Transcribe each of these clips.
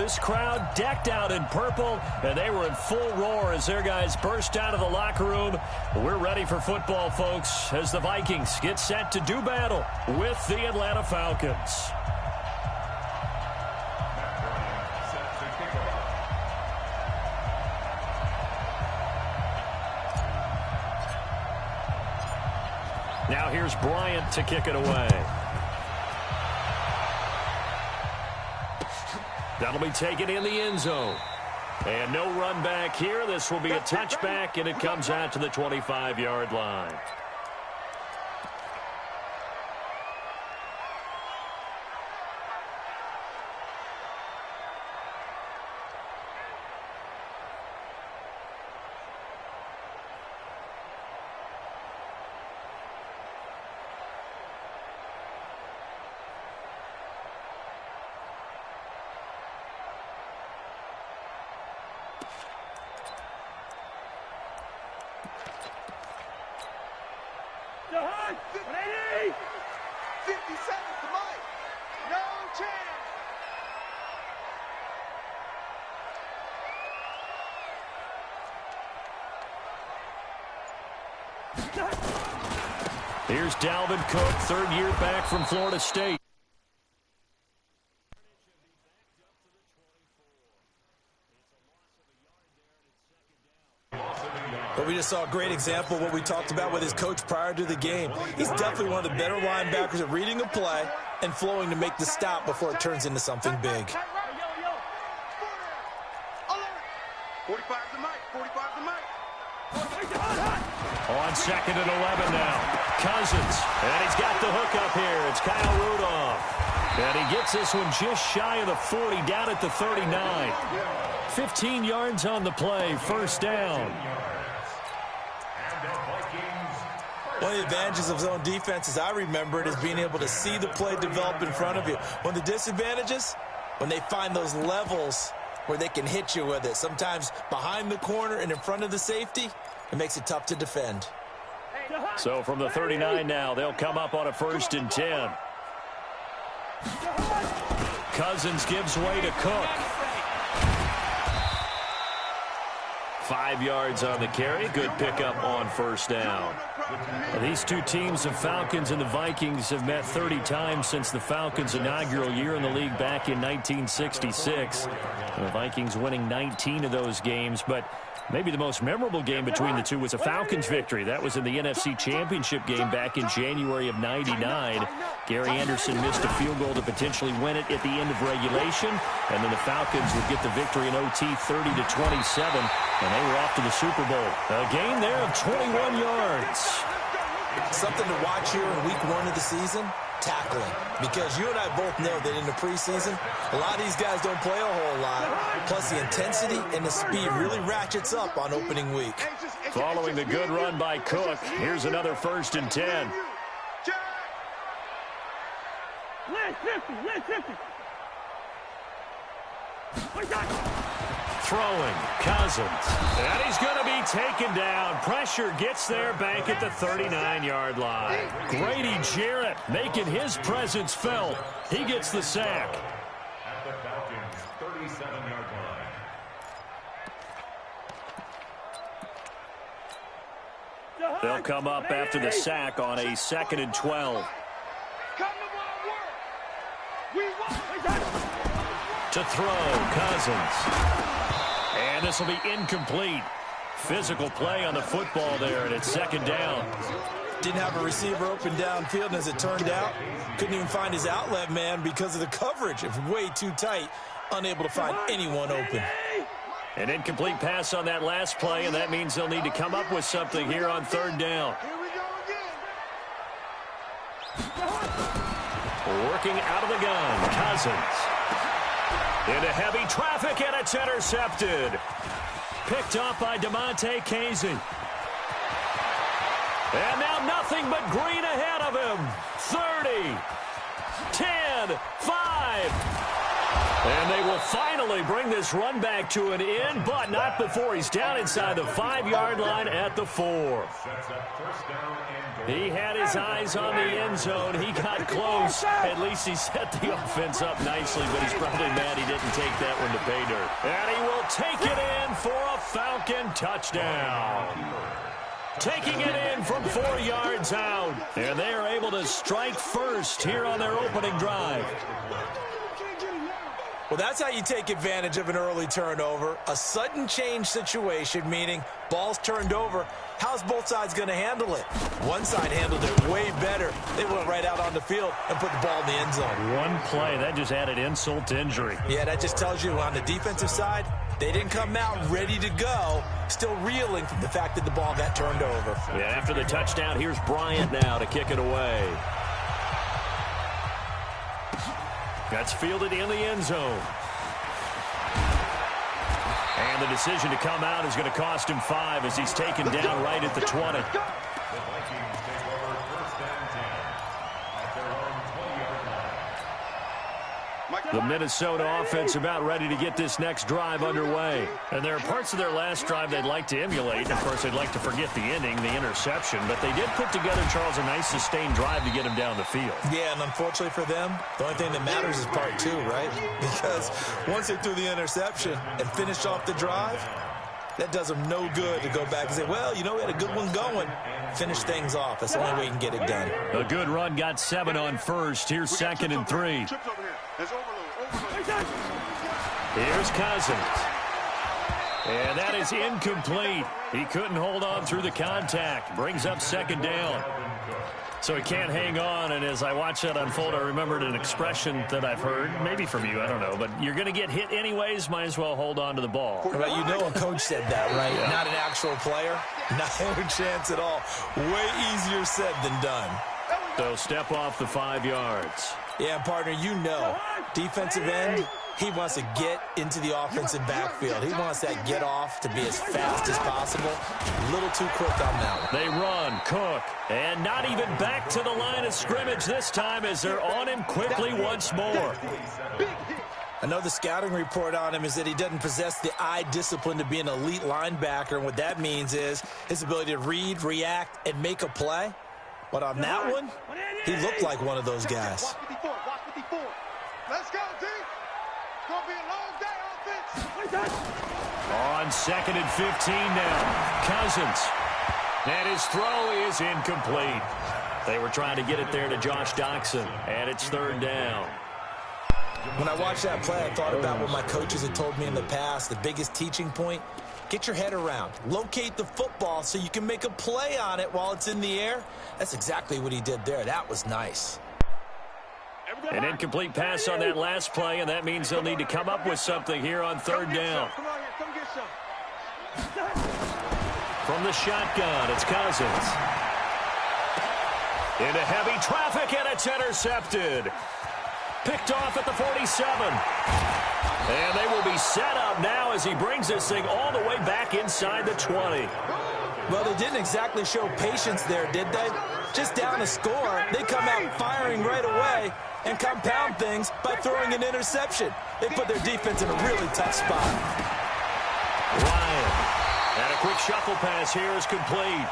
this crowd decked out in purple, and they were in full roar as their guys burst out of the locker room. We're ready for football, folks, as the Vikings get set to do battle with the Atlanta Falcons. Now here's Bryant to kick it away. That'll be taken in the end zone. And no run back here. This will be a touchback, and it comes out to the 25-yard line. Here's Dalvin Cook, third year back from Florida State. But we just saw a great example of what we talked about with his coach prior to the game. He's definitely one of the better linebackers at reading a play and flowing to make the stop before it turns into something big. 45 to Mike, 45 to Mike. On second and 11 now. Cousins, and he's got the hook up here. It's Kyle Rudolph. And he gets this one just shy of the 40, down at the 39. 15 yards on the play, first down. One of the advantages of zone defense, as I remember it, is being able to see the play develop in front of you. One of the disadvantages, when they find those levels where they can hit you with it. Sometimes behind the corner and in front of the safety, it makes it tough to defend. So from the 39 now, they'll come up on a 1st and 10. Cousins gives way to Cook. 5 yards on the carry. Good pickup on first down. These two teams, the Falcons and the Vikings, have met 30 times since the Falcons' inaugural year in the league back in 1966. The Vikings winning 19 of those games, but maybe the most memorable game between the two was a Falcons victory. That was in the NFC Championship game back in January of '99. Gary Anderson missed a field goal to potentially win it at the end of regulation, and then the Falcons would get the victory in OT 30-27, and they were off to the Super Bowl. A game there of 21 yards. Something to watch here in week 1 of the season, tackling. Because you and I both know that in the preseason, a lot of these guys don't play a whole lot. Plus, the intensity and the speed really ratchets up on opening week. Following the good run by Cook, here's another 1st and 10. Throwing, Cousins, and he's going to be taken down. Pressure gets there back at the 39-yard line. Grady Jarrett making his presence felt. He gets the sack. At the Falcons' 37-yard line. They'll come up after the sack on a 2nd and 12. To throw, Cousins. And this will be incomplete. Physical play on the football there, and it's 2nd down. Didn't have a receiver open downfield, and as it turned out, couldn't even find his outlet man because of the coverage. It was way too tight, unable to find anyone open. An incomplete pass on that last play, and that means they'll need to come up with something here on 3rd down. Working out of the gun, Cousins. Into heavy traffic, and it's intercepted. Picked up by DeMonte Casey. And now nothing but green ahead of him. 30, 10, 5. And they will finally bring this run back to an end, but not before he's down inside the 5-yard line at the 4. He had his eyes on the end zone. He got close. At least he set the offense up nicely, but he's probably mad he didn't take that one to pay dirt. And he will take it in for a Falcon touchdown. Taking it in from 4 yards out. And they are able to strike first here on their opening drive. Well, that's how you take advantage of an early turnover. A sudden change situation, meaning ball's turned over. How's both sides going to handle it? One side handled it way better. They went right out on the field and put the ball in the end zone. One play, that just added insult to injury. Yeah, that just tells you on the defensive side, they didn't come out ready to go, still reeling from the fact that the ball got turned over. Yeah, after the touchdown, here's Bryant now to kick it away. That's fielded in the end zone. And the decision to come out is going to cost him 5 as he's taken down right at the 20. The Minnesota offense about ready to get this next drive underway. And there are parts of their last drive they'd like to emulate. And, of course, they'd like to forget the ending, the interception. But they did put together, Charles, a nice sustained drive to get him down the field. Yeah, and unfortunately for them, the only thing that matters is part 2, right? Because once they threw the interception and finished off the drive, that does them no good to go back and say, well, you know, we had a good one going. Finish things off. That's the only way you can get it done. A good run got 7 on first. Here's 2nd and 3. Here's Cousins. And that is incomplete. He couldn't hold on through the contact. Brings up 2nd down. So he can't hang on, and as I watch that unfold, I remembered an expression that I've heard, maybe from you, I don't know, but you're going to get hit anyways, might as well hold on to the ball. Well, you know a coach said that, right? Yeah. Not an actual player. Not a chance at all. Way easier said than done. So step off the 5 yards. Yeah, partner, you know, defensive end, he wants to get into the offensive backfield. He wants that get off to be as fast as possible. A little too quick on that one. They run, Cook, and not even back to the line of scrimmage this time as they're on him quickly once more. I know the scouting report on him is that he doesn't possess the eye discipline to be an elite linebacker, and what that means is his ability to read, react, and make a play. But on that one, he looked like one of those guys. Let's go, D. Gonna be a long day, offense. On 2nd and 15 now. Cousins. And his throw is incomplete. They were trying to get it there to Josh Doxson, and it's 3rd down. When I watched that play, I thought about what my coaches had told me in the past. The biggest teaching point, get your head around. Locate the football so you can make a play on it while it's in the air. That's exactly what he did there. That was nice. An incomplete pass on that last play, and that means they'll need to come up with something here on 3rd down. Come get some. From the shotgun, it's Cousins. Into heavy traffic, and it's intercepted. Picked off at the 47. And they will be set up now as he brings this thing all the way back inside the 20. Well, they didn't exactly show patience there, did they? Just down a score, they come out firing right away and compound things by throwing an interception. They put their defense in a really tough spot. Ryan. And a quick shuffle pass here is complete.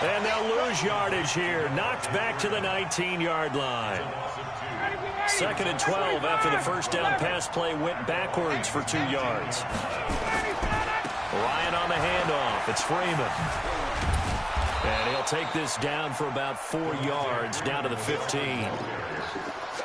And they'll lose yardage here. Knocked back to the 19-yard line. 2nd and 12 after the first down pass play went backwards for 2 yards. Ryan on the handoff. It's Freeman. And he'll take this down for about 4 yards down to the 15.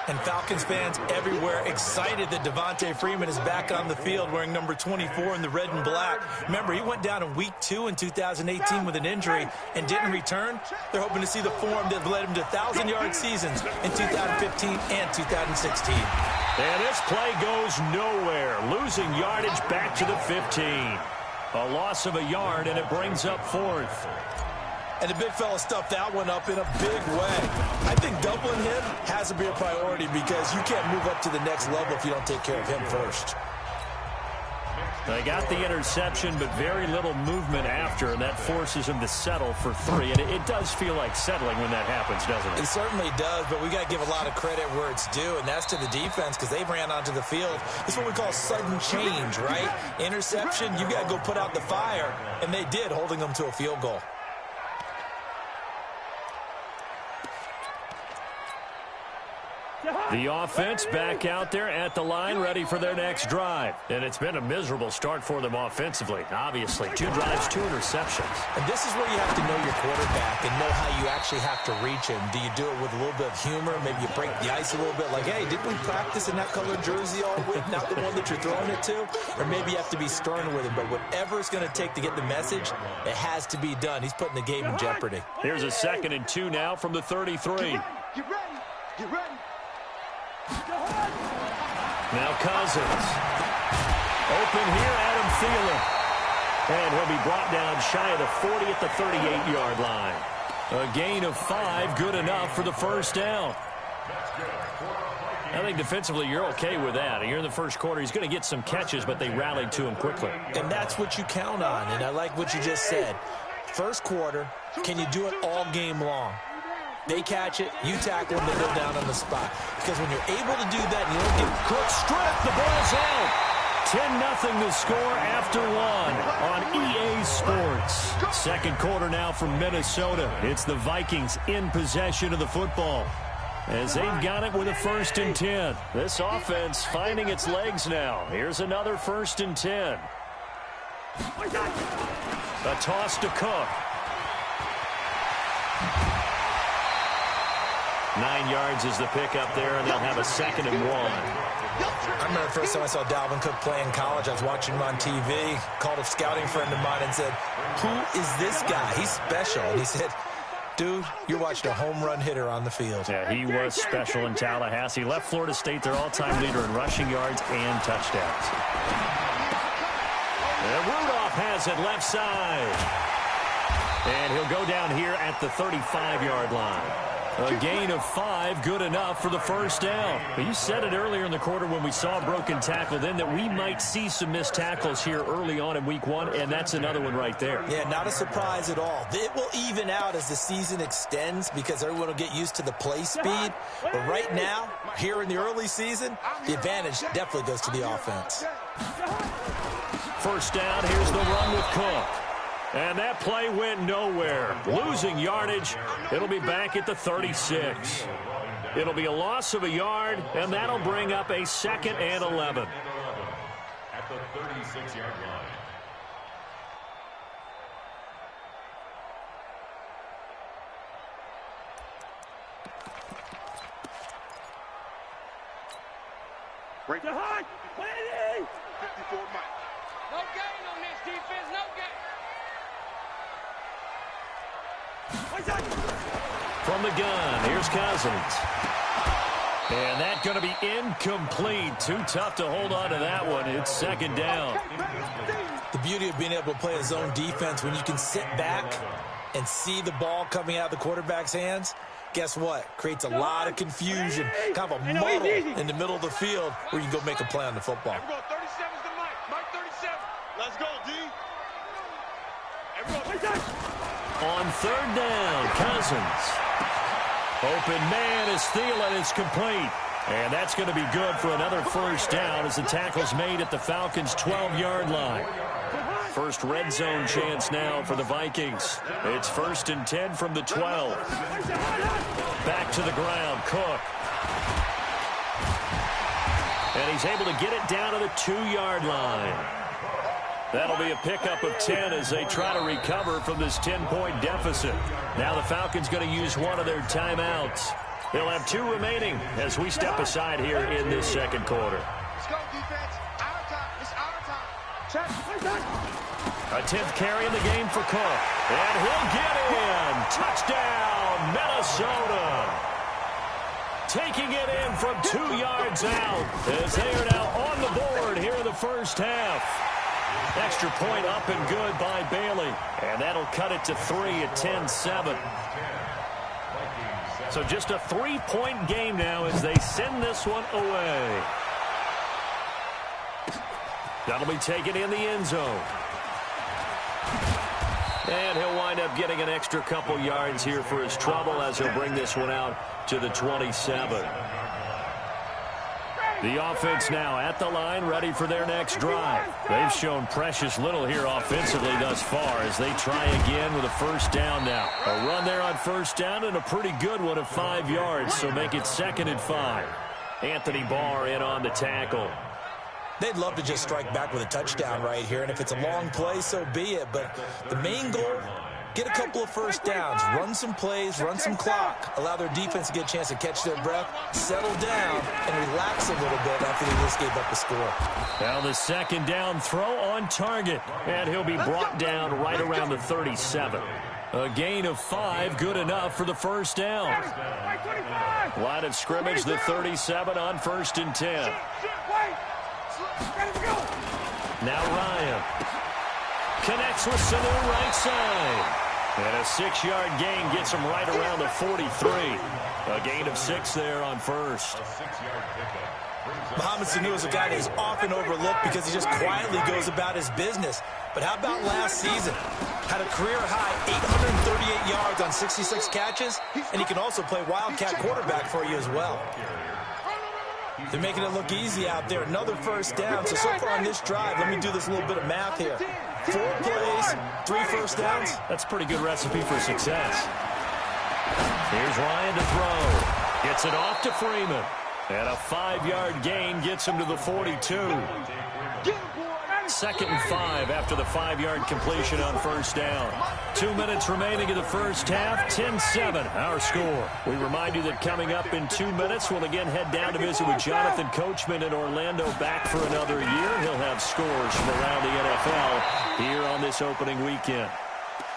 And Falcons fans everywhere excited that Devontae Freeman is back on the field wearing number 24 in the red and black. Remember, he went down in week 2 in 2018 with an injury and didn't return. They're hoping to see the form that led him to 1,000-yard seasons in 2015 and 2016. And this play goes nowhere, losing yardage back to the 15. A loss of a yard, and it brings up 4th. And the big fella stuffed that one up in a big way. I think doubling him has to be a priority because you can't move up to the next level if you don't take care of him first. They got the interception, but very little movement after, and that forces him to settle for 3. And it does feel like settling when that happens, doesn't it? It certainly does, but we got to give a lot of credit where it's due, and that's to the defense because they ran onto the field. It's what we call sudden change, right? Interception, you got to go put out the fire, and they did, holding them to a field goal. The offense back out there at the line, ready for their next drive. And it's been a miserable start for them offensively. Obviously, 2 drives, 2 interceptions. And this is where you have to know your quarterback and know how you actually have to reach him. Do you do it with a little bit of humor? Maybe you break the ice a little bit, like, hey, didn't we practice in that colored jersey all week, not the one that you're throwing it to? Or maybe you have to be stern with him. But whatever it's going to take to get the message, it has to be done. He's putting the game in jeopardy. Here's a 2nd and 2 now from the 33. Get ready. Get ready. Now Cousins. Open here, Adam Thielen. And he'll be brought down shy of the 40 at the 38-yard line. A gain of 5, good enough for the first down. I think defensively you're okay with that. You're in the first quarter. He's going to get some catches, but they rallied to him quickly. And that's what you count on, and I like what you just said. First quarter, can you do it all game long? They catch it, you tackle them, they go down on the spot. Because when you're able to do that, and you don't get Cook strip, the ball's out. 10-0 to score after 1 on EA Sports. Second quarter now from Minnesota. It's the Vikings in possession of the football, as they've got it with a 1st and 10. This offense finding its legs now. Here's another 1st and 10. A toss to Cook. 9 yards is the pickup there, and they'll have a 2nd and 1. I remember the first time I saw Dalvin Cook play in college. I was watching him on TV, called a scouting friend of mine and said, who is this guy? He's special. And he said, dude, you're watching a home run hitter on the field. Yeah, he was special in Tallahassee. Left Florida State their all-time leader in rushing yards and touchdowns. And Rudolph has it left side. And he'll go down here at the 35-yard line. A gain of 5, good enough for the first down. But you said it earlier in the quarter when we saw a broken tackle then that we might see some missed tackles here early on in week 1, and that's another one right there. Yeah, not a surprise at all. It will even out as the season extends because everyone will get used to the play speed. But right now, here in the early season, the advantage definitely goes to the offense. First down, here's the run with Cook. And that play went nowhere. Losing yardage. It'll be back at the 36. It'll be a loss of a yard, and that'll bring up a 2nd and 11. At the 36-yard line. Break the high. 54 Mike. No gain on this defense, no gain. From the gun, here's Cousins. And that's going to be incomplete. Too tough to hold on to that one. It's 2nd down. The beauty of being able to play a zone defense when you can sit back and see the ball coming out of the quarterback's hands, guess what? Creates a lot of confusion, kind of a muddle in the middle of the field where you can go make a play on the football. Everyone, 37's the Mike. Mike 37. Let's go, D. Everyone, On 3rd down, Cousins. Open man is Thielen. It's complete. And that's going to be good for another first down as the tackle's made at the Falcons' 12-yard line. First red zone chance now for the Vikings. It's 1st and 10 from the 12. Back to the ground, Cook. And he's able to get it down to the 2-yard line. That'll be a pickup of 10 as they try to recover from this 10-point deficit. Now the Falcons going to use one of their timeouts. They'll have 2 remaining as we step aside here in this 2nd quarter. let's go, defense. Our time. It's our time. Check. A 10th carry in the game for Cook. And he'll get in. Touchdown, Minnesota. Taking it in from 2 yards out as they are now on the board here in the first half. Extra point up and good by Bailey. And that'll cut it to 3 at 10-7. So just a 3-point game now as they send this one away. That'll be taken in the end zone. And he'll wind up getting an extra couple yards here for his trouble as he'll bring this one out to the 27. The offense now at the line, ready for their next drive. They've shown precious little here offensively thus far as they try again with a first down now. A run there on first down and a pretty good one of 5 yards, so make it 2nd and 5. Anthony Barr in on the tackle. They'd love to just strike back with a touchdown right here, and if it's a long play, so be it. But the main goal, get a couple of first downs, run some plays, run some clock, allow their defense to get a chance to catch their breath, settle down, and relax a little bit after they just gave up the score. Now the 2nd down throw on target, and he'll be brought down right around the 37. A gain of 5, good enough for the first down. Line of scrimmage, the 37 on 1st and 10. Now Ryan connects with Sanu right side. And a 6-yard gain gets him right around the 43. A gain of 6 there on first. Mohamed Sanu is a guy that is often overlooked because he just quietly goes about his business. But how about last season? Had a career-high 838 yards on 66 catches, and he can also play wildcat quarterback for you as well. They're making it look easy out there. Another first down. So far on this drive, let me do this little bit of math here. 4 plays, 3 first downs. That's a pretty good recipe for success. Here's Ryan to throw. Gets it off to Freeman. And a 5-yard gain gets him to the 42. 2nd and 5 after the 5-yard completion on first down. 2 minutes remaining in the first half. 10-7 our score. We remind you that coming up in 2 minutes, we'll again head down to visit with Jonathan Coachman in Orlando, back for another year. He'll have scores from around the NFL here on this opening weekend.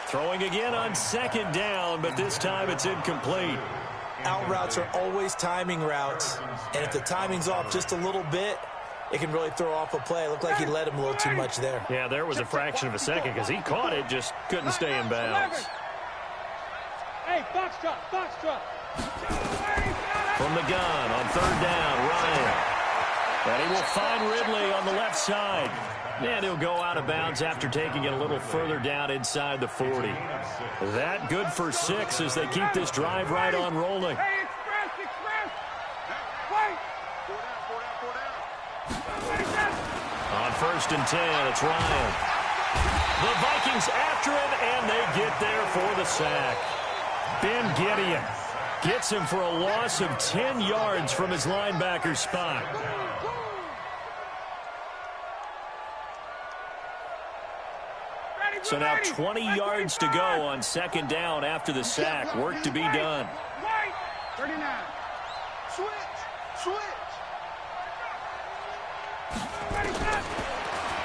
Throwing again on 2nd down, but this time it's incomplete. Out routes are always timing routes, and if the timing's off just a little bit, it can really throw off a play. It looked like he led him a little too much there. Yeah, there was a fraction of a second because he caught it, just couldn't stay in bounds. Hey, box truck. From the gun on 3rd down, Ryan. And he will find Ridley on the left side. And he'll go out of bounds after taking it a little further down inside the 40. That good for 6 as they keep this drive right on rolling. Hey, express. Wait. On 1st and 10, it's Ryan. The Vikings after him, and they get there for the sack. Ben Gideon gets him for a loss of 10 yards from his linebacker spot. So now 20 yards to go on 2nd down after the sack. Work to be done. 39. Switch.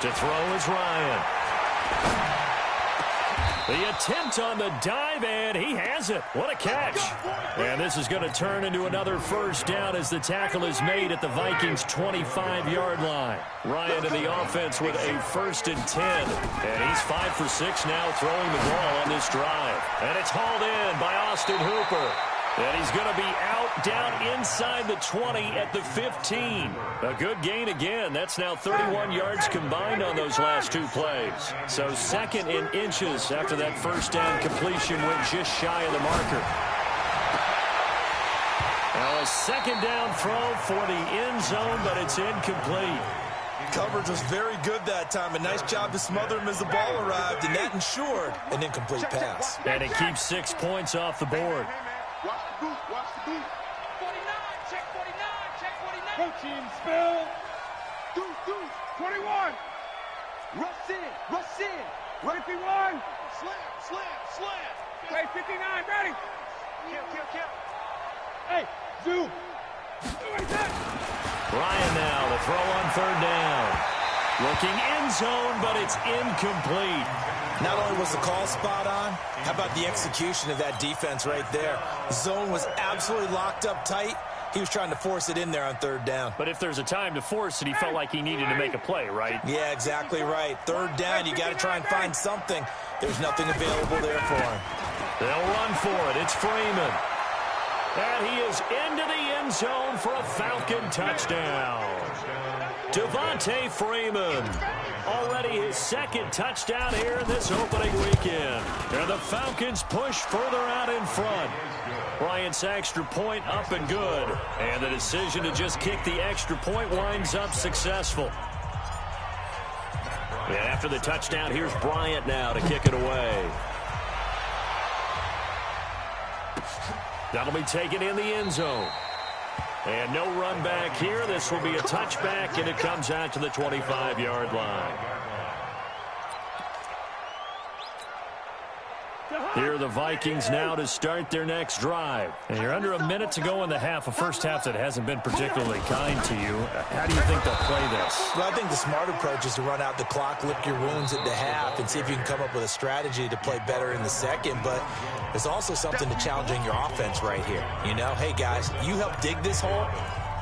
To throw is Ryan. The attempt on the dive, and he has it. What a catch. And this is going to turn into another first down as the tackle is made at the Vikings' 25-yard line. Ryan in the offense with a 1st and 10. And he's 5 for 6 now throwing the ball on this drive. And it's hauled in by Austin Hooper. And he's going to be out down inside the 20 at the 15. A good gain again. That's now 31 yards combined on those last 2 plays. So 2nd in inches after that first down completion went just shy of the marker. Now a 2nd down throw for the end zone, but it's incomplete. Coverage was very good that time. A nice job to smother him as the ball arrived, and that ensured an incomplete pass. And it keeps 6 points off the board. Watch the boot. 49, check 49. Coaching spell. Deuce. 21. Rush in. 51. Slam. Wait, 59, ready. Kill. Hey, zoom. Ryan now, the throw on 3rd down. Looking end zone, but it's incomplete. Not only was the call spot on, how about the execution of that defense right there? The zone was absolutely locked up tight. He was trying to force it in there on 3rd down. But if there's a time to force it, he felt like he needed to make a play, right? Yeah, exactly right. 3rd down, you got to try and find something. There's nothing available there for him. They'll run for it. It's Freeman. And he is into the end zone for a Falcon touchdown. Devontae Freeman. Already his second touchdown here in this opening weekend. And the Falcons push further out in front. Bryant's extra point up and good. And the decision to just kick the extra point winds up successful. And after the touchdown, here's Bryant now to kick it away. That'll be taken in the end zone. And no run back here. This will be a touchback, and it comes out to the 25-yard line. Here are the Vikings now to start their next drive. And you're under a minute to go in the half, a first half that hasn't been particularly kind to you. How do you think they'll play this? Well, I think the smart approach is to run out the clock, lick your wounds at the half, and see if you can come up with a strategy to play better in the second. But there's also something to challenging your offense right here. You know, hey, guys, you help dig this hole.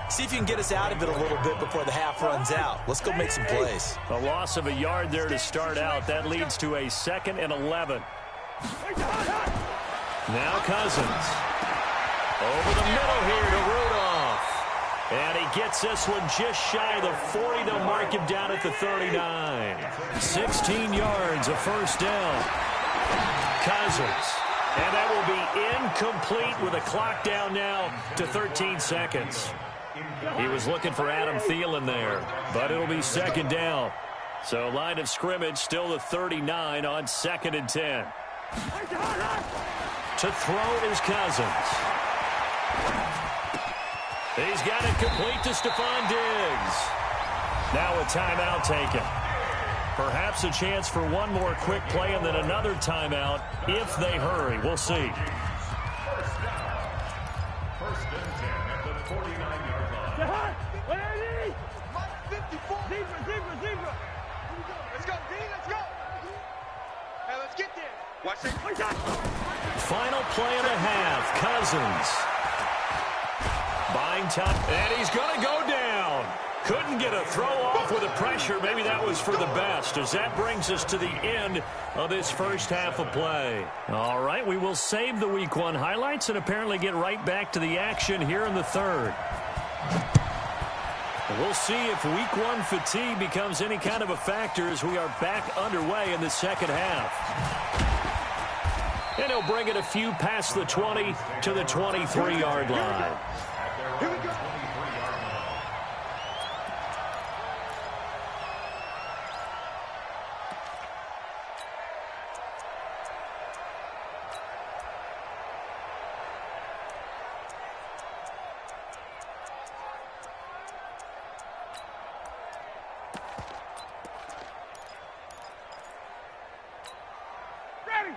See if you can get us out of it a little bit before the half runs out. Let's go make some plays. A loss of a yard there to start out. That leads to a 2nd and 11. Now Cousins. Over the middle here to Rudolph. And he gets this one just shy of the 40. They'll mark him down at the 39. 16 yards, a first down. Cousins. And that will be incomplete with a clock down now to 13 seconds. He was looking for Adam Thielen there, but it'll be 2nd down. So line of scrimmage still the 39 on 2nd and 10. To throw is Cousins. He's got it complete to Stephon Diggs. Now a timeout taken. Perhaps a chance for one more quick play and then another timeout if they hurry. We'll see. First and 10 at the 49-yard line. Zebra. Let's go, D, let's go. Hey, let's get there. Watch it. Final play of the half. Cousins. Buying time. And he's going to go down. Couldn't get a throw off with the pressure. Maybe that was for the best, as that brings us to the end of this first half of play. All right, we will save the Week 1 highlights and apparently get right back to the action here in the third. We'll see if Week 1 fatigue becomes any kind of a factor as we are back underway in the second half. And he'll bring it a few past the 20 to the 23-yard line. Here we go.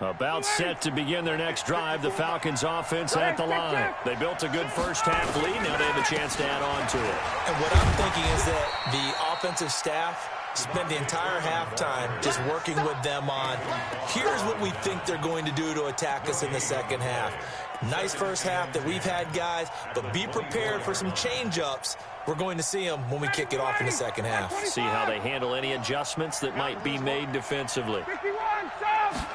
About set to begin their next drive, the Falcons offense at the line. They built a good first half lead. Now they have a chance to add on to it. And what I'm thinking is that the offensive staff spent the entire halftime just working with them on, here's what we think they're going to do to attack us in the second half. Nice first half that we've had, guys, but be prepared for some change-ups. We're going to see them when we kick it off in the second half. See how they handle any adjustments that might be made defensively. 51, Sam!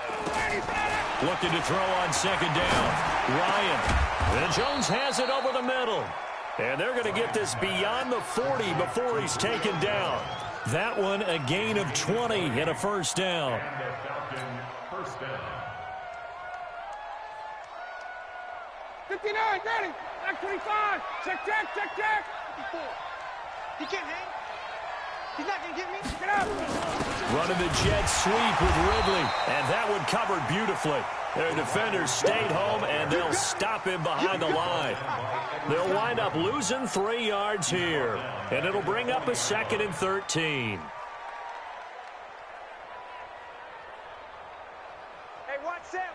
Looking to throw on 2nd down. Ryan. And Jones has it over the middle. And they're going to get this beyond the 40 before he's taken down. That one a gain of 20 and a first down. And the Falcon first down. 59, ready! Back 25! Check. 54. He can't hang. He's not going to get me. Get up! Running the jet sweep with Ridley. And that one covered beautifully. Their defenders stayed home, and they'll stop him behind the line. They'll wind up losing 3 yards here. And it'll bring up a 2nd and 13. Hey, watch that.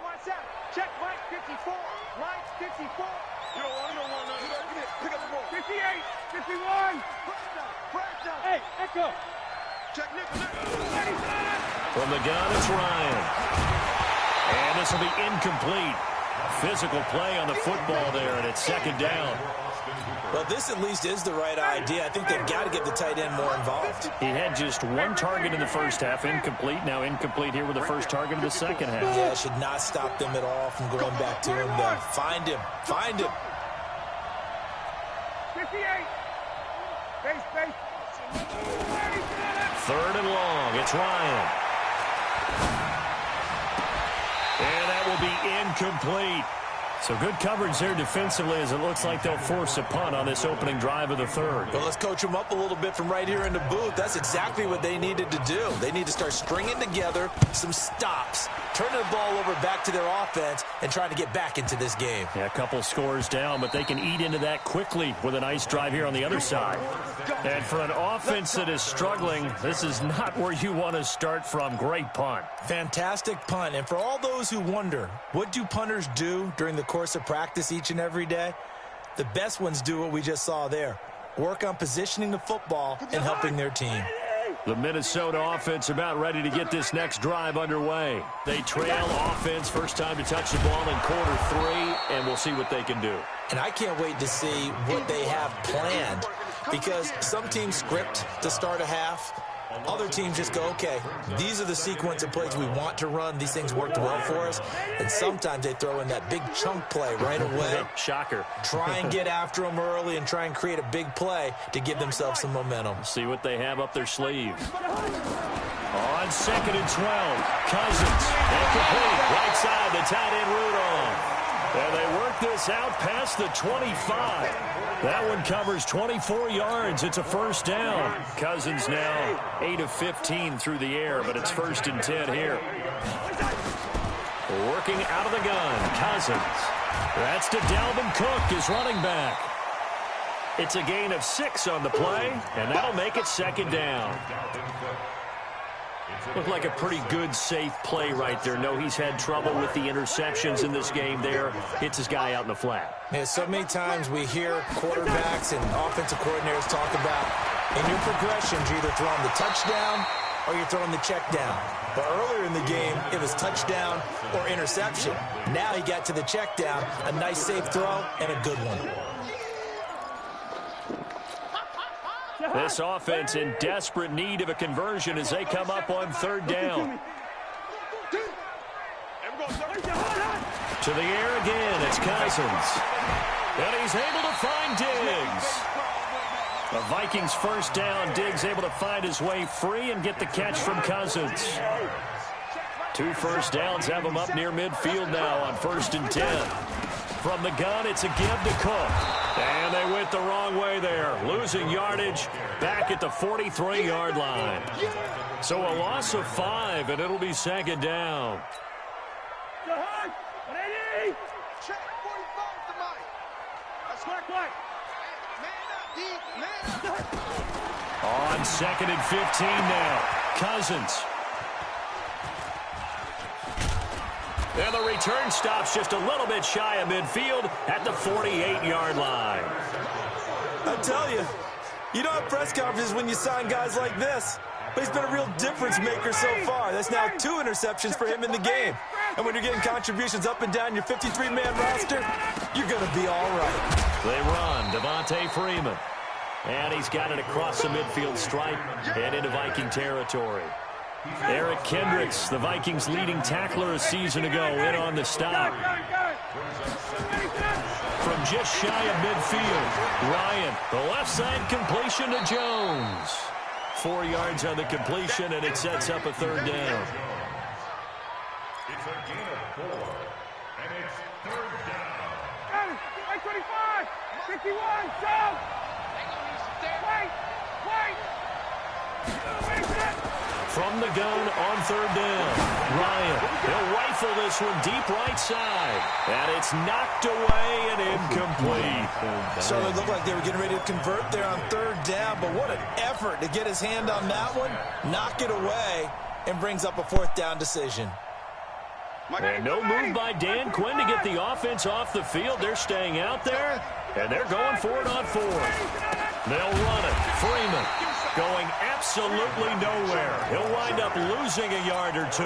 Check Mike 54. Mike 54. You don't want nothing. Pick up the ball. 58, 51! Crash down. Hey, Echo! Check nickel. From the gun, it's Ryan. And this will be incomplete. Physical play on the football there, and it's 2nd down. Well, this at least is the right idea. I think they've got to get the tight end more involved. He had just 1 target in the first half, incomplete. Now incomplete here with the first target of the second half. Yeah, it should not stop them at all from going back to him. Find him. 58! Base. 3rd and long. It's Ryan. And that will be incomplete. So good coverage there defensively as it looks like they'll force a punt on this opening drive of the 3rd. Well, let's coach them up a little bit from right here in the booth. That's exactly what they needed to do. They need to start stringing together some stops, turning the ball over back to their offense, and trying to get back into this game. Yeah, a couple scores down, but they can eat into that quickly with a nice drive here on the other side. And for an offense that is struggling, this is not where you want to start from. Great punt. Fantastic punt. And for all those who wonder, what do punters do during the course of practice each and every day? The best ones do what we just saw there. Work on positioning the football and helping their team. The Minnesota offense about ready to get this next drive underway. They trail offense, first time to touch the ball in quarter 3, and we'll see what they can do. And I can't wait to see what they have planned, because some teams script to start a half. Other teams just go, okay, these are the sequence of plays we want to run. These things worked well for us. And sometimes they throw in that big chunk play right away. Shocker. Try and get after them early and try and create a big play to give themselves some momentum. See what they have up their sleeve. On 2nd and 12, Cousins. Incomplete. Right side, the tight end Rudolph. And they work this out past the 25. That one covers 24 yards. It's a 1st down. Cousins now 8 of 15 through the air, but it's 1st and 10 here. Working out of the gun, Cousins. That's to Dalvin Cook, his running back. It's a gain of 6 on the play, and that'll make it 2nd down. Looked like a pretty good, safe play right there. No, he's had trouble with the interceptions in this game there. Hits his guy out in the flat. Yeah, so many times we hear quarterbacks and offensive coordinators talk about, in your progressions, you're either throwing the touchdown or you're throwing the check down. But earlier in the game, it was touchdown or interception. Now he got to the check down, a nice safe throw, and a good one. This offense in desperate need of a conversion as they come up on 3rd down. To the air again, it's Cousins. And he's able to find Diggs. The Vikings 1st down. Diggs able to find his way free and get the catch from Cousins. 2 1st downs have him up near midfield now on 1st and 10. From the gun, it's a give to Cook. And they went the wrong way there. Losing yardage back at the 43-yard line. So a loss of 5, and it'll be 2nd down. On 2nd and 15 now. Cousins. And the return stops just a little bit shy of midfield at the 48-yard line. I tell you, you don't have press conferences when you sign guys like this. But he's been a real difference maker so far. That's now 2 interceptions for him in the game. And when you're getting contributions up and down your 53-man roster, you're going to be all right. They run. Devontae Freeman. And he's got it across the midfield stripe and into Viking territory. Eric Kendricks, the Vikings' leading tackler a season ago, in on the stop. From just shy of midfield, Ryan, the left side completion to Jones. 4 yards on the completion, and it sets up a 3rd down. It's a gain of 4, and it's 3rd down. 25, 51, so. From the gun on 3rd down, Ryan, he'll rifle this one deep right side. And it's knocked away and incomplete. So it looked like they were getting ready to convert there on 3rd down, but what an effort to get his hand on that one, knock it away, and brings up a 4th down decision. And no move by Dan Quinn to get the offense off the field. They're staying out there, and they're going for it on 4th. They'll run it. Freeman going absolutely nowhere. He'll wind up losing a yard or 2.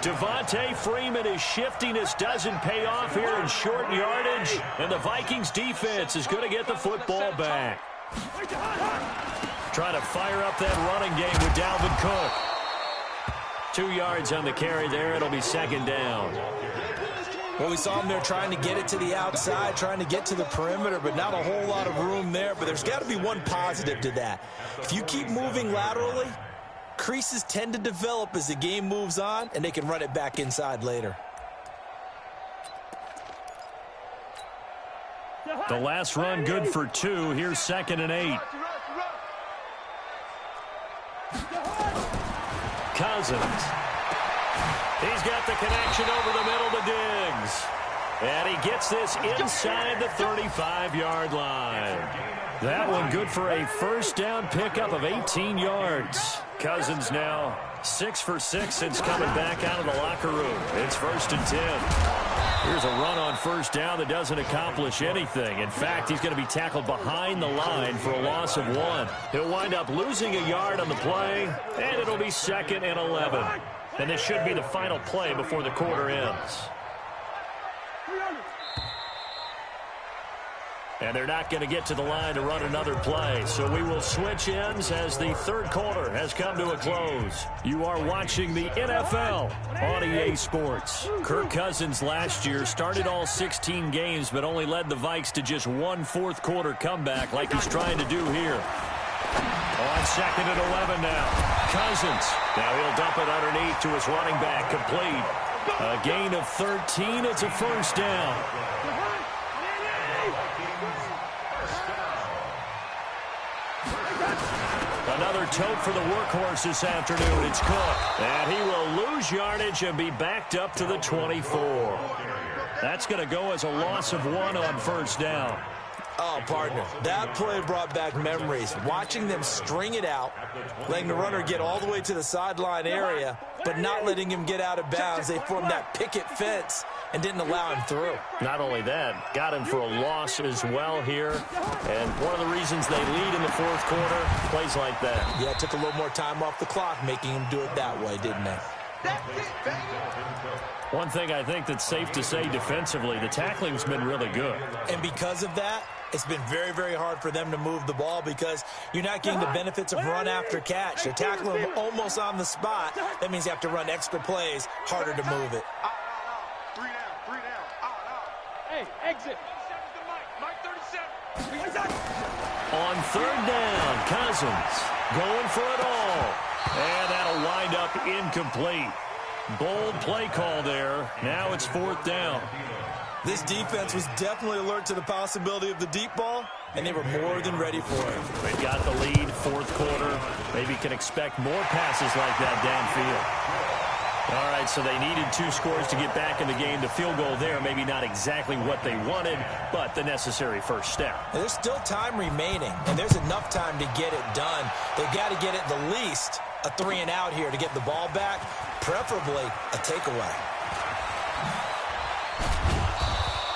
Devontae Freeman, his shiftiness doesn't pay off here in short yardage, and the Vikings defense is going to get the football back. Trying to fire up that running game with Dalvin Cook. 2 yards on the carry there. It'll be 2nd down. Well, we saw him there trying to get it to the outside, trying to get to the perimeter, but not a whole lot of room there. But there's got to be one positive to that. If you keep moving laterally, creases tend to develop as the game moves on, and they can run it back inside later. The last run good for 2. Here's 2nd and 8. Cousins. He's got the connection over the middle to Diggs. And he gets this inside the 35-yard line. That one good for a first down pickup of 18 yards. Cousins now 6 for 6 since coming back out of the locker room. It's 1st and 10. Here's a run on first down that doesn't accomplish anything. In fact, he's going to be tackled behind the line for a loss of 1. He'll wind up losing a yard on the play, and it'll be 2nd and 11. And this should be the final play before the quarter ends. And they're not going to get to the line to run another play. So we will switch ends as the third quarter has come to a close. You are watching the NFL on EA Sports. Kirk Cousins last year started all 16 games but only led the Vikes to just one fourth-quarter comeback like he's trying to do here. On 2nd and 11 now. Cousins. Now he'll dump it underneath to his running back. Complete. A gain of 13. It's a first down. Another tote for the workhorse this afternoon. It's Cook. And he will lose yardage and be backed up to the 24. That's going to go as a loss of 1 on first down. Oh, partner, that play brought back memories. Watching them string it out, letting the runner get all the way to the sideline area, but not letting him get out of bounds. They formed that picket fence and didn't allow him through. Not only that, got him for a loss as well here. And one of the reasons they lead in the fourth quarter, plays like that. Yeah, it took a little more time off the clock, making him do it that way, didn't they? One thing I think that's safe to say defensively, the tackling's been really good. And because of that, it's been very, very hard for them to move the ball because you're not getting the benefits of run after catch. They're tackling him almost on the spot. That means you have to run extra plays, harder to move it. 3 down. Hey, exit. Mike 37. On third down, Cousins going for it all. And that'll wind up incomplete. Bold play call there. Now it's 4th down. This defense was definitely alert to the possibility of the deep ball, and they were more than ready for it. They've got the lead, fourth quarter. Maybe can expect more passes like that downfield. All right, so they needed 2 scores to get back in the game. The field goal there, maybe not exactly what they wanted, but the necessary first step. And there's still time remaining, and there's enough time to get it done. They've got to get it the least a 3-and-out here to get the ball back, preferably a takeaway.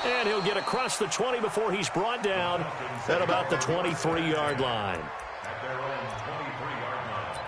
And he'll get across the 20 before he's brought down at about the 23-yard line. At their own 23-yard line.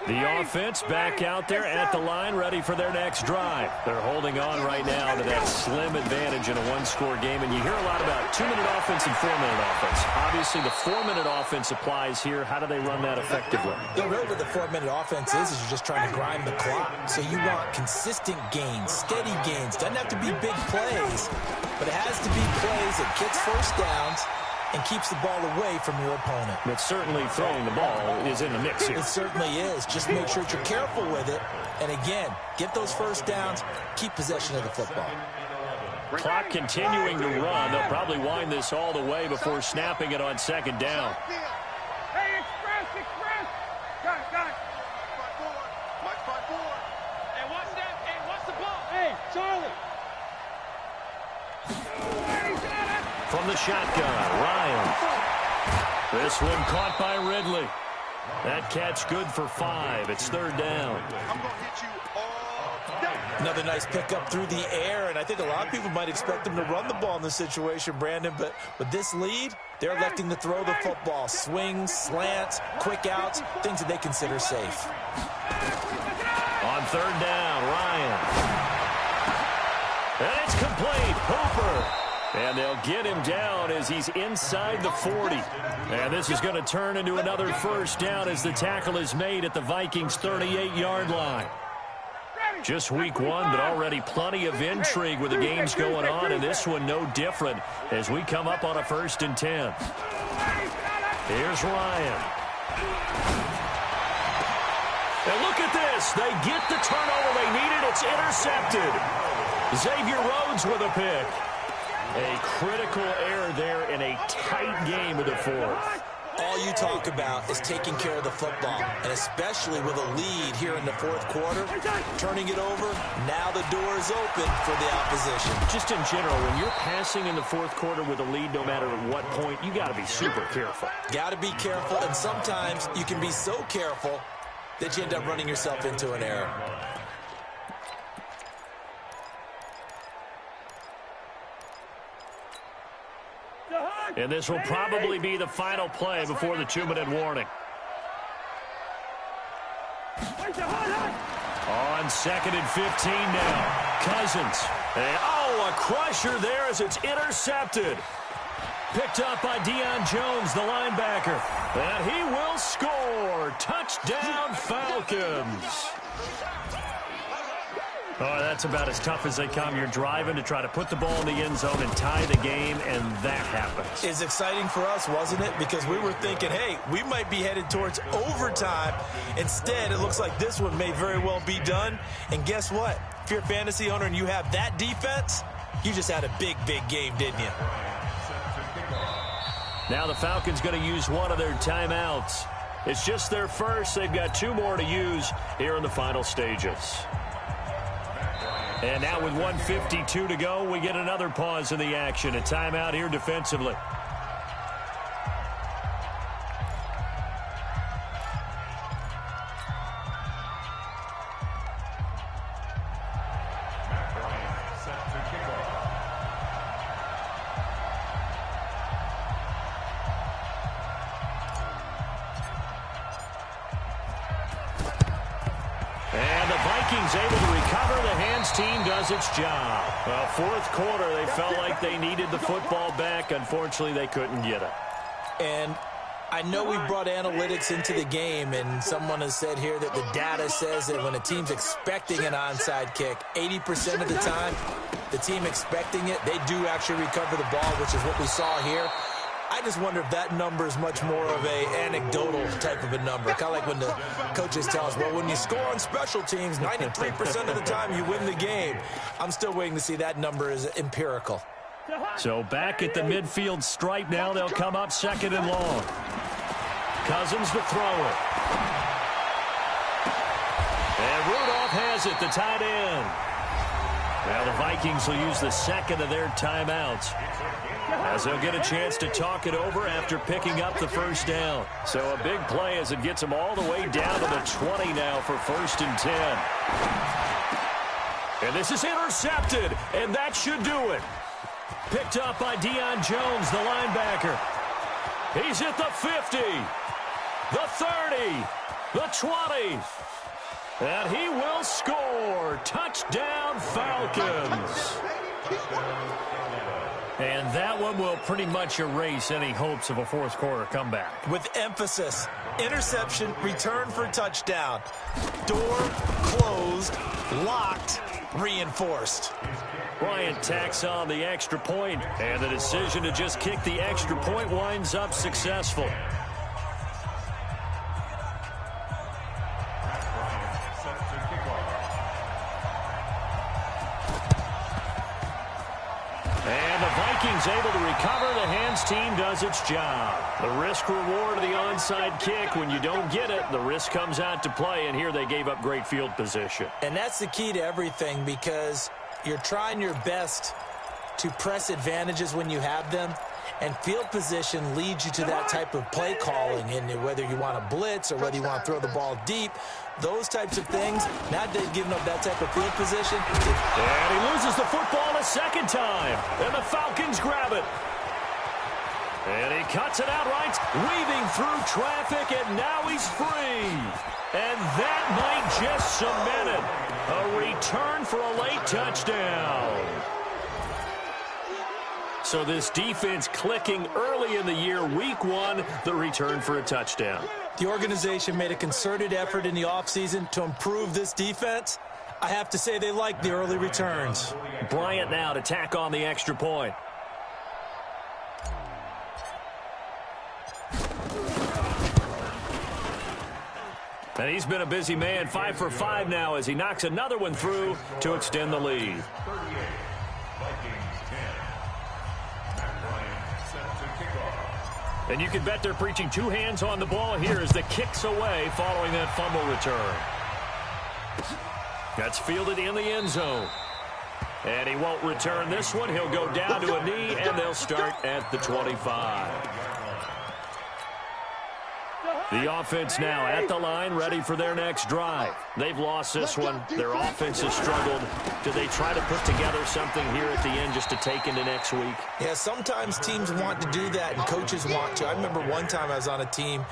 The offense back out there at the line, ready for their next drive. They're holding on right now to that slim advantage in a one-score game. And you hear a lot about 2-minute offense and 4-minute offense. Obviously, the 4-minute offense applies here. How do they run that effectively? Yeah, really what the 4-minute offense is you're just trying to grind the clock. So you want consistent gains, steady gains. Doesn't have to be big plays, but it has to be plays that gets first downs and keeps the ball away from your opponent. But certainly throwing the ball is in the mix here. It certainly is. Just make sure that you're careful with it. And again, get those first downs, keep possession of the football. Clock continuing to run. They'll probably wind this all the way before snapping it on 2nd down. Hey, express. Got it. Mike 5-4. Hey, watch that. Hey, watch the ball. Hey, Charlie. From the shotgun, Ryan. This one caught by Ridley. That catch good for 5. It's 3rd down. I'm going to hit you all day. Another nice pickup through the air, and I think a lot of people might expect them to run the ball in this situation, Brandon, but with this lead, they're electing to throw the football. Swings, slants, quick outs, things that they consider safe. On 3rd down, Ryan. And it's complete. Hooper. And they'll get him down as he's inside the 40. And this is going to turn into another first down as the tackle is made at the Vikings' 38-yard line. Just week one, but already plenty of intrigue with the games going on, and this one no different as we come up on a 1st and 10. Here's Ryan. And look at this. They get the turnover they needed. It's intercepted. Xavier Rhodes with a pick. A critical error there in a tight game of the 4th. All you talk about is taking care of the football, and especially with a lead here in the 4th quarter, turning it over, now the door is open for the opposition. Just in general, when you're passing in the 4th quarter with a lead, no matter at what point, you got to be super careful. Got to be careful, and sometimes you can be so careful that you end up running yourself into an error. And this will probably be the final play before the 2-minute warning. On 2nd and 15 now. Cousins. And, a crusher there as it's intercepted. Picked up by Deion Jones, the linebacker. And he will score. Touchdown, Falcons. Oh, that's about as tough as they come. You're driving to try to put the ball in the end zone and tie the game, and that happens. It's exciting for us, wasn't it? Because we were thinking, hey, we might be headed towards overtime. Instead, it looks like this one may very well be done. And guess what? If you're a fantasy owner and you have that defense, you just had a big, big game, didn't you? Now the Falcons going to use one of their timeouts. It's just their first. They've got 2 more to use here in the final stages. And now with 1:52 to go, we get another pause in the action. A timeout here defensively. And the Vikings able to recover. The hands team does its job. Well, 4th quarter, they felt like they needed the football back. Unfortunately, they couldn't get it. And I know we brought analytics into the game, and someone has said here that the data says that when a team's expecting an onside kick, 80% of the time, the team expecting it, they do actually recover the ball, which is what we saw here. I just wonder if that number is much more of a anecdotal type of a number. Kind of like when the coaches tell us, well, when you score on special teams, 93% of the time you win the game. I'm still waiting to see that number is empirical. So back at the midfield stripe now, they'll come up 2nd and long. Cousins to throw it. And Rudolph has it, the tight end. Now the Vikings will use the 2nd of their timeouts, as they'll get a chance to talk it over after picking up the 1st down. So a big play as it gets them all the way down to the 20 now for 1st and 10. And this is intercepted, and that should do it. Picked up by Deion Jones, the linebacker. He's at the 50, the 30, the 20. And he will score. Touchdown, Falcons. And that one will pretty much erase any hopes of a 4th quarter comeback. With emphasis, interception, return for touchdown. Door closed, locked, reinforced. Bryant tacks on the extra point, and the decision to just kick the extra point winds up successful. And the Vikings able to recover. The hands team does its job. The risk reward of the onside kick. When you don't get it, the risk comes out to play, and here they gave up great field position. And that's the key to everything, because you're trying your best to press advantages when you have them, and field position leads you to that type of play calling. And whether you want to blitz or whether you want to throw the ball deep, those types of things, now they've given up that type of field position. And he loses the football a 2nd time, and the Falcons grab it. And he cuts it outright, weaving through traffic, and now he's free. And that might just cement it. A return for a late touchdown. So this defense clicking early in the year, week 1, the return for a touchdown. The organization made a concerted effort in the offseason to improve this defense. I have to say they like the early returns. Bryant now to tack on the extra point. And he's been a busy man, 5 for 5 now as he knocks another one through to extend the lead. 38, Vikings 10. Matt Bryant set to kick off. And you can bet they're preaching two hands on the ball here as the kick's away following that fumble return. That's fielded in the end zone. And he won't return this one. He'll go down to a knee, and they'll start at the 25. The offense now at the line, ready for their next drive. They've lost this one. Their offense has struggled. Do they try to put together something here at the end just to take into next week? Yeah, sometimes teams want to do that, and coaches want to. I remember one time I was on a team,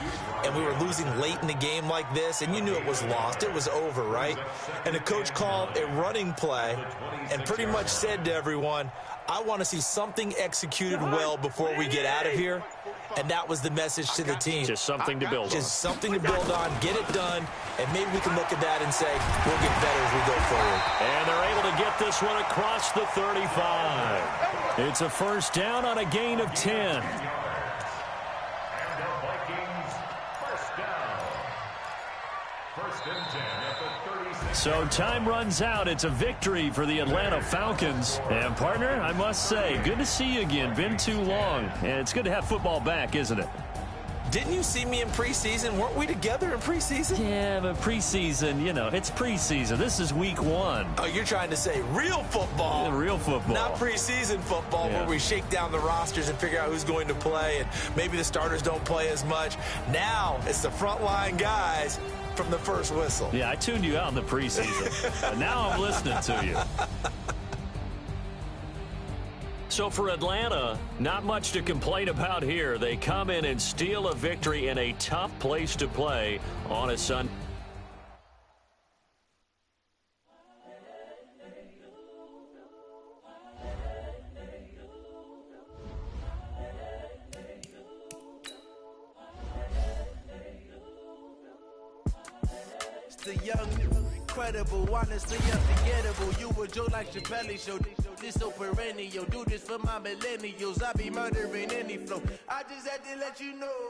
and we were losing late in the game like this, and you knew it was lost. It was over, right? And the coach called a running play and pretty much said to everyone, I want to see something executed well before we get out of here. And that was the message to the team. Just something to build on. Just something to build on, get it done, and maybe we can look at that and say, we'll get better as we go forward. And they're able to get this one across the 35. It's a first down on a gain of 10. And the Vikings first down. First and 10 at the 36. So time runs out. It's a victory for the Atlanta Falcons. And partner, I must say, good to see you again. Been too long. And it's good to have football back, isn't it? Didn't you see me in preseason? Weren't we together in preseason? Yeah, but preseason, you know, it's preseason. This is week 1. Oh, you're trying to say real football. Yeah, real football. Not preseason football where we shake down the rosters and figure out who's going to play, and maybe the starters don't play as much. Now it's the frontline guys from the first whistle. Yeah, I tuned you out in the preseason. And now I'm listening to you. So for Atlanta, not much to complain about here. They come in and steal a victory in a tough place to play on a Sunday. The young, incredible, honestly unforgettable. You a Joe like Chappelle show. This so perennial. Do this for my millennials. I be murdering any flow. I just had to let you know.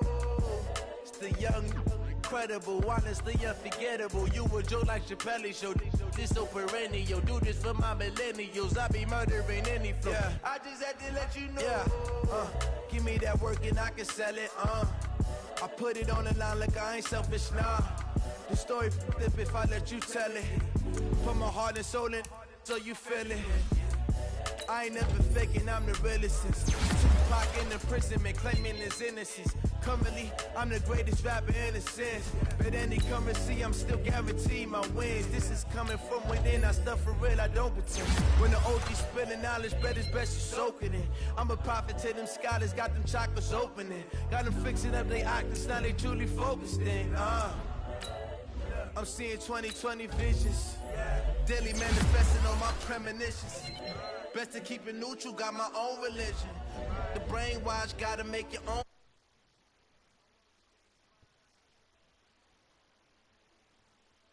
It's the young, incredible, honestly unforgettable. You a Joe like Chappelle show. This so perennial. Do this for my millennials. I be murdering any flow. Yeah. I just had to let you know. Yeah. Give me that work and I can sell it. I put it on the line like I ain't selfish, nah. The story flip if I let you tell it. Put my heart and soul in so you feel it. I ain't never faking, I'm the realest since Tupac in the prison, man, claiming his innocence. Currently, I'm the greatest rapper in a sense. But any currency, I'm still guaranteed my wins. This is coming from within, I stuff for real, I don't pretend. When the OG spilling knowledge, bet it's best you soak it in. I'm a prophet to them scholars, got them chakras opening. Got them fixing up they octaves, now they truly focused in. I'm seeing 2020 visions. Daily manifesting on my premonitions. Best to keep it neutral, got my own religion. The brainwash, gotta make your own.